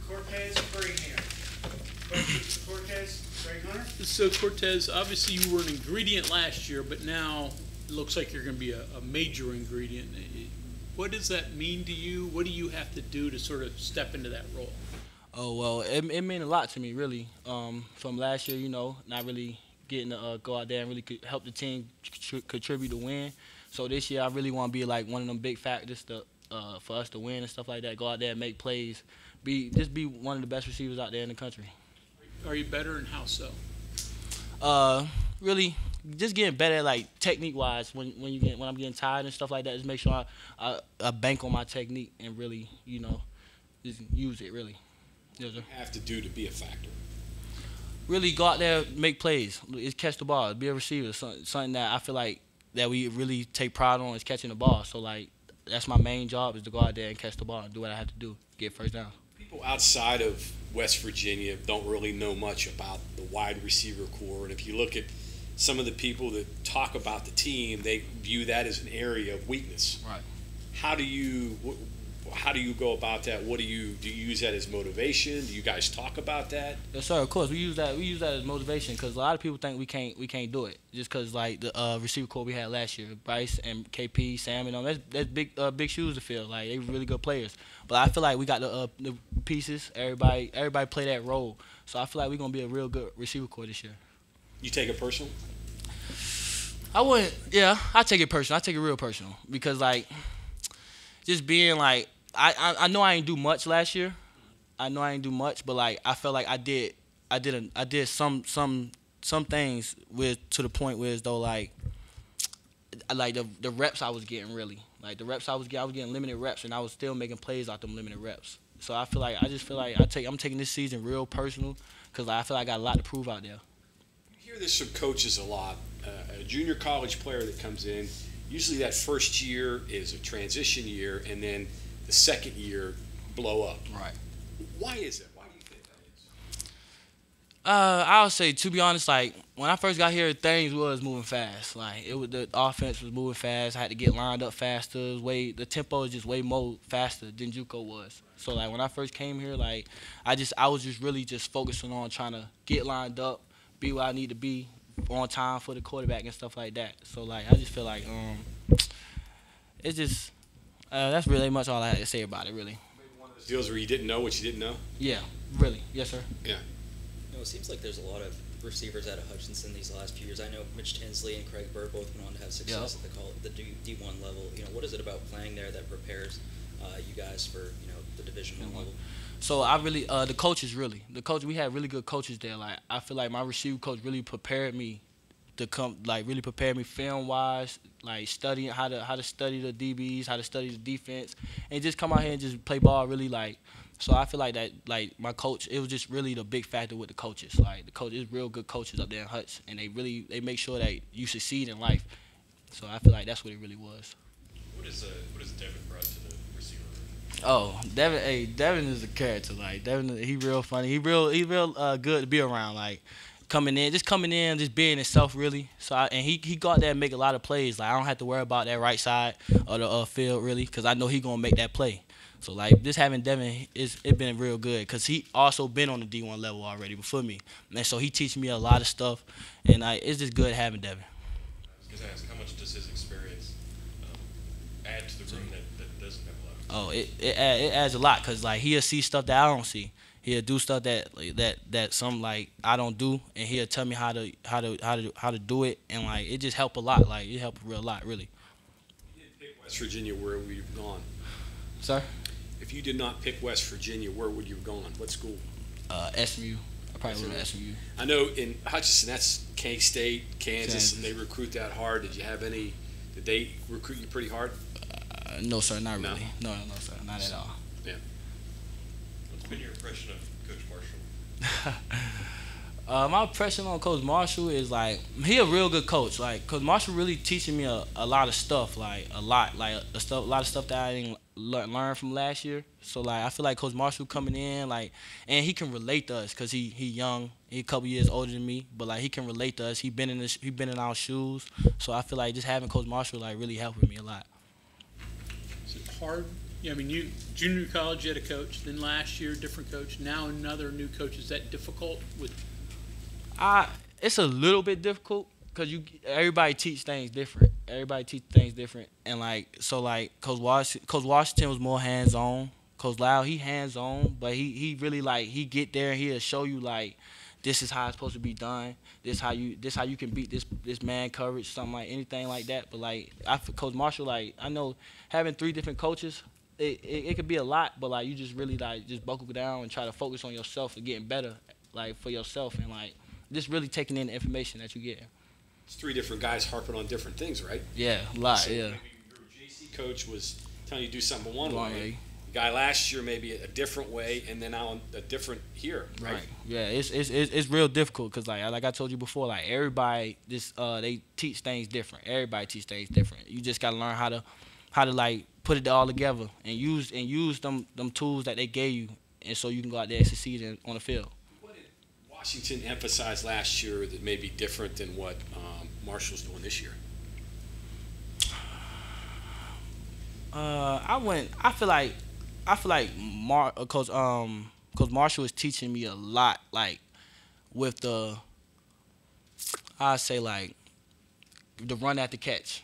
Cortez and Braham. Questions for Cortez, Greg Hunter? So Cortez, obviously you were an ingredient last year, but now it looks like you're going to be a major ingredient. What does that mean to you? What do you have to do to sort of step into that role? Oh, well, it meant a lot to me, really. From last year, not really getting to go out there and really help the team contribute to win. So this year, I really want to be like one of them big factors for us to win and stuff like that. Go out there and make plays. Just be one of the best receivers out there in the country. Are you better, and how so? Really, just getting better, like technique-wise. When I'm getting tired and stuff like that, just make sure I bank on my technique and really, just use it really. Yes, sir. Have to do to be a factor? Really go out there, make plays. It's catch the ball, be a receiver. Something that I feel like that we really take pride on is catching the ball. So like that's my main job, is to go out there and catch the ball and do what I have to do, get first down. People outside of West Virginia don't really know much about the wide receiver core, and if you look at some of the people that talk about the team, they view that as an area of weakness. Right. How do you go about that? Do you use that as motivation? Do you guys talk about that? Yes, sir. Of course, we use that as motivation, because a lot of people think we can't do it just because like the receiver core we had last year, Bryce and KP, Sam, and them. That's big shoes to fill. Like they really good players, but I feel like we got the pieces. Everybody play that role, so I feel like we're gonna be a real good receiver core this year. You take it personal? I wouldn't. Yeah, I take it personal. I take it real personal because like just being like. I know I ain't do much last year. I know I ain't do much, but like I felt like I did some things to the point where as though like the reps I was getting, really like the reps I was getting limited reps, and I was still making plays out them limited reps. So I feel like I'm taking this season real personal because I feel like I got a lot to prove out there. You hear this from coaches a lot. A junior college player that comes in, usually that first year is a transition year, and then the second year blow up. Right. Why is that? Why do you think that is? I'll say, to be honest, like when I first got here, things was moving fast. Like the offense was moving fast. I had to get lined up faster. The tempo is just way more faster than JUCO was. So like when I first came here, like I was just really just focusing on trying to get lined up, be where I need to be on time for the quarterback and stuff like that. So like I just feel like it's just. That's really much all I had to say about it, really. Maybe one of those deals where you didn't know what you didn't know? Yeah, really. Yes, sir. Yeah. It seems like there's a lot of receivers out of Hutchinson these last few years. I know Mitch Tinsley and Craig Bird both went on to have success at the D1 level. What is it about playing there that prepares you guys for the Division I level? So I really the coaches really. We had really good coaches there. Like I feel like my receiver coach really prepared me to really prepare me film wise, like studying how to study the DBs, how to study the defense, and just come out here and just play ball really like. So I feel like that like my coach, it was just really the big factor with the coaches. Like the coach is real good coaches up there in Hutch, and they make sure that you succeed in life. So I feel like that's what it really was. What is Devin brought to the receiver room? Oh, Devin is a character. Like Devin, he real funny. He real good to be around. Like. Coming in, just being himself, really. So he go out there and make a lot of plays. Like I don't have to worry about that right side of the field, really, because I know he gonna make that play. So like just having Devin, it been real good, because he also been on the D1 level already before me, and so he teach me a lot of stuff, and it's just good having Devin. I was gonna ask, how much does his experience add to the room that doesn't have a lot? Oh, it adds a lot, because like he'll see stuff that I don't see. He'll do stuff that some like I don't do, and he'll tell me how to do it, and like it just help a lot. Like it help a real lot, really. If you didn't pick West Virginia, where would you have gone? Sir? If you did not pick West Virginia, where would you have gone? What school? SMU. I probably would have SMU. I know in Hutchinson, that's K-State, Kansas, and they recruit that hard. Did they recruit you pretty hard? No, sir, not really. No, sir, not at all. Yeah. What's been your impression of Coach Marshall? My impression on Coach Marshall is like he a real good coach. Like Coach Marshall really teaching me a lot of stuff, like a lot of stuff that I didn't learn from last year. So like I feel like Coach Marshall coming in, like, and he can relate to us because he young, he a couple years older than me, but like he can relate to us. He been in our shoes. So I feel like just having Coach Marshall like really helping me a lot. Is it hard Yeah, I mean, you junior college you had a coach, then last year different coach, now another new coach. Is that difficult with? It's a little bit difficult because everybody teach things different. Everybody teach things different, and Coach Washington was more hands on. Coach Lau, he hands on, but he really he get there and he'll show you this is how it's supposed to be done. This how you can beat this man coverage, something anything like that. But Coach Marshall, I know having 3 different coaches, it could be a lot, but you just really just buckle down and try to focus on yourself and getting better for yourself and just really taking in the information that you get. It's 3 different guys harping on different things, right? Yeah, a lot. So yeah. Maybe your JC coach was telling you to do something one way. The guy last year maybe a different way, and then now a different here, right? Yeah, it's real difficult because like I told you before, everybody they teach things different. Everybody teach things different. You just gotta learn how to put it all together and use them tools that they gave you, and so you can go out there and succeed on the field. What did Washington emphasize last year that may be different than what Marshall's doing this year? I feel like Coach Marshall is teaching me a lot, with the run at the catch.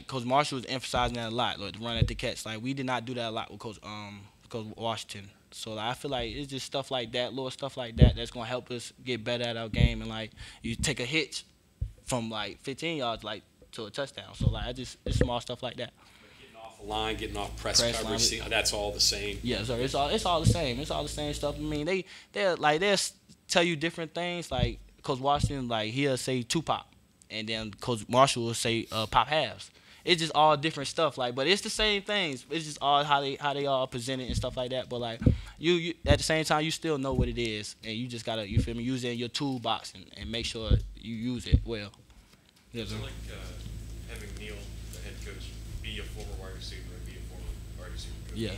Coach Marshall was emphasizing that a lot, the run at the catch. We did not do that a lot with Coach Washington. So I feel like it's just stuff like that, little stuff like that, that's gonna help us get better at our game. And you take a hitch from 15 yards to a touchdown. So it's small stuff like that. Line, getting off press coverage, that's all the same. Yeah, sir. It's all the same. It's all the same stuff. I mean, they'll tell you different things. Coach Washington, he'll say 2 pop, and then Coach Marshall will say pop halves. It's just all different stuff. But it's the same things. It's just all how they all present it and stuff like that. But you at the same time, you still know what it is, and you just gotta use it in your toolbox and make sure you use it well. Yeah, so having Neil, the head coach, be a former wide receiver and be a former wide receiver coach. Yeah.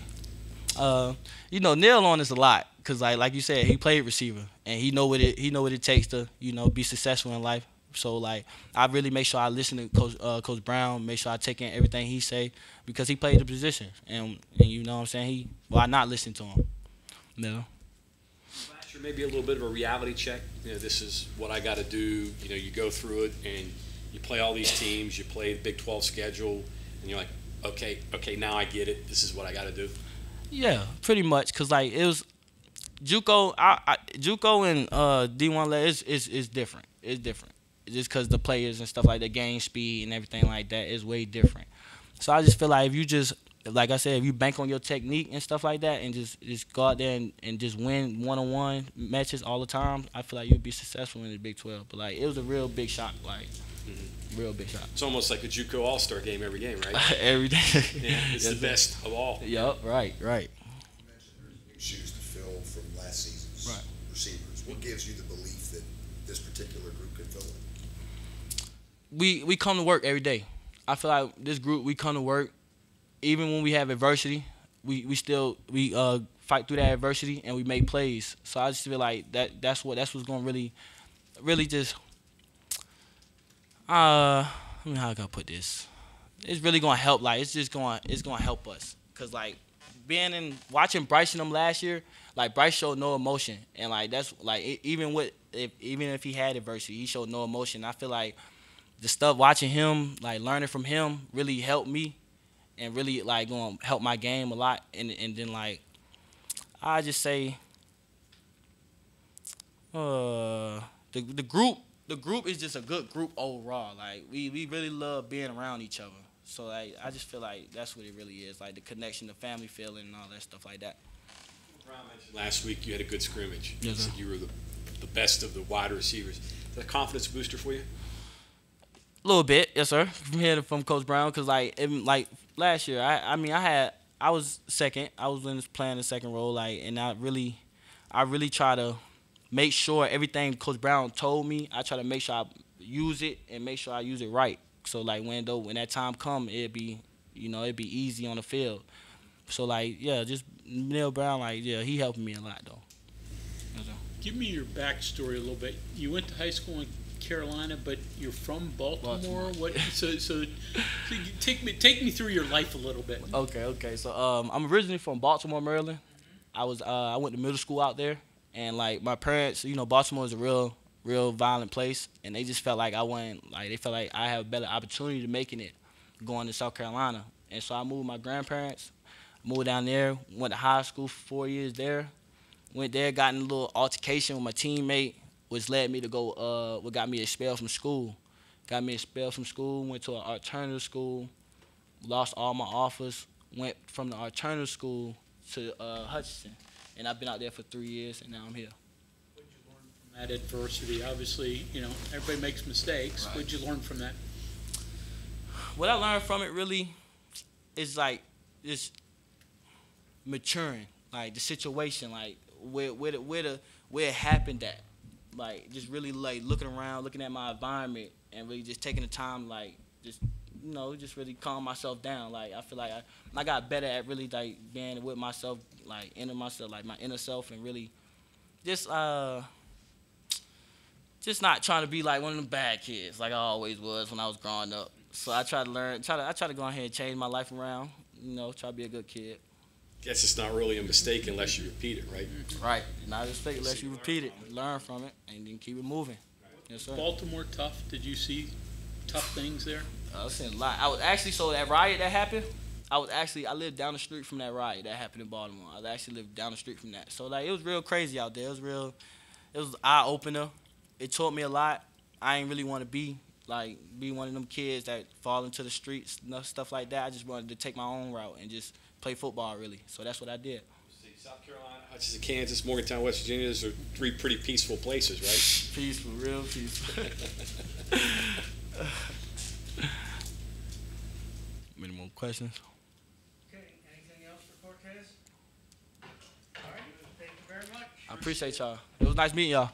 Neil on us a lot because like you said, he played receiver and he know what it takes to be successful in life. So I really make sure I listen to Coach Braham, make sure I take in everything he say because he played the position and you know what I'm saying, I not listen to him. No. Last year maybe a little bit of a reality check. This is what I got to do. You go through it and you play all these teams, you play the Big 12 schedule, and you're like, okay, now I get it. This is what I got to do. Yeah, pretty much, cause it was JUCO. JUCO and D1 level is different. It's different, just cause the players and stuff the game speed and everything like that is way different. So I just feel if you just, like I said, if you bank on your technique and stuff like that, and just go out there and just win one-on-one matches all the time, I feel you'd be successful in the Big 12. But it was a real big shot, real big shot. It's almost like a JUCO All-Star game every game, right? Every day. Yeah, it's the best of all. Yep, right. You mentioned there's new shoes to fill from last season's receivers. What gives you the belief that this particular group can fill it? We come to work every day. I feel like this group, we come to work, even when we have adversity, we still fight through that adversity and we make plays. So I just feel that's what's going to really just how can I put this? It's really gonna help. It's gonna help us. Cause watching Bryce and them last year, Bryce showed no emotion, and that's even if he had adversity, he showed no emotion. I feel the stuff watching him, learning from him, really helped me, and really gonna help my game a lot. And then I just say, the group is just a good group overall. We really love being around each other. So I just feel that's what it really is. The connection, the family feeling, and all that stuff like that. Braham mentioned last week you had a good scrimmage. Yes, sir. You said you were the best of the wide receivers. Is that a confidence booster for you? A little bit, yes, sir. From hearing from Coach Brown, because last year, I was second. I was playing the second role, and I really try to make sure everything Coach Brown told me, I try to make sure I use it and make sure I use it right. So when that time come, it'd be easy on the field. So just Neil Brown, he helped me a lot though. Give me your backstory a little bit. You went to high school in Carolina, but you're from Baltimore. What? So take me through your life a little bit. Okay. So I'm originally from Baltimore, Maryland. I went to middle school out there, and like my parents, Baltimore is a real violent place, and they just felt like they felt like I have a better opportunity to making it going to South Carolina. And so I moved with my grandparents, moved down there, went to high school for 4 years there, went there, got in a little altercation with my teammate, which led me to go, what got me expelled from school. Went to an alternative school, lost all my offers, went from the alternative school to Hutchinson, and I've been out there for 3 years, and now I'm here. What did you learn from that adversity? Obviously, everybody makes mistakes. Right. What did you learn from that? What I learned from it really is like just maturing, like the situation, like where it happened at, like just really like looking around, looking at my environment, and really just taking the time, like just really calm myself down. Like I feel like I got better at really like being with myself, like my inner self, and really just not trying to be like one of them bad kids like I always was when I was growing up. So I try to go ahead and change my life around, try to be a good kid. Guess it's not really a mistake unless you repeat it, right? Right. Not a mistake unless you repeat it, learn from it, and then keep it moving. Yes, sir. Baltimore tough. Did you see tough things there? I was seeing a lot. I was actually, so that riot that happened, I lived down the street from that riot that happened in Baltimore. I actually lived down the street from that. So like it was real crazy out there. It was an eye opener. It taught me a lot. I ain't really want to be one of them kids that fall into the streets, stuff like that. I just wanted to take my own route and just play football, really. So that's what I did. South Carolina, Hutchinson, Kansas, Morgantown, West Virginia, those are 3 pretty peaceful places, right? Peaceful, real peaceful. Many more questions? Okay, anything else for Cortez? All right, thank you very much. I appreciate y'all. It was nice meeting y'all.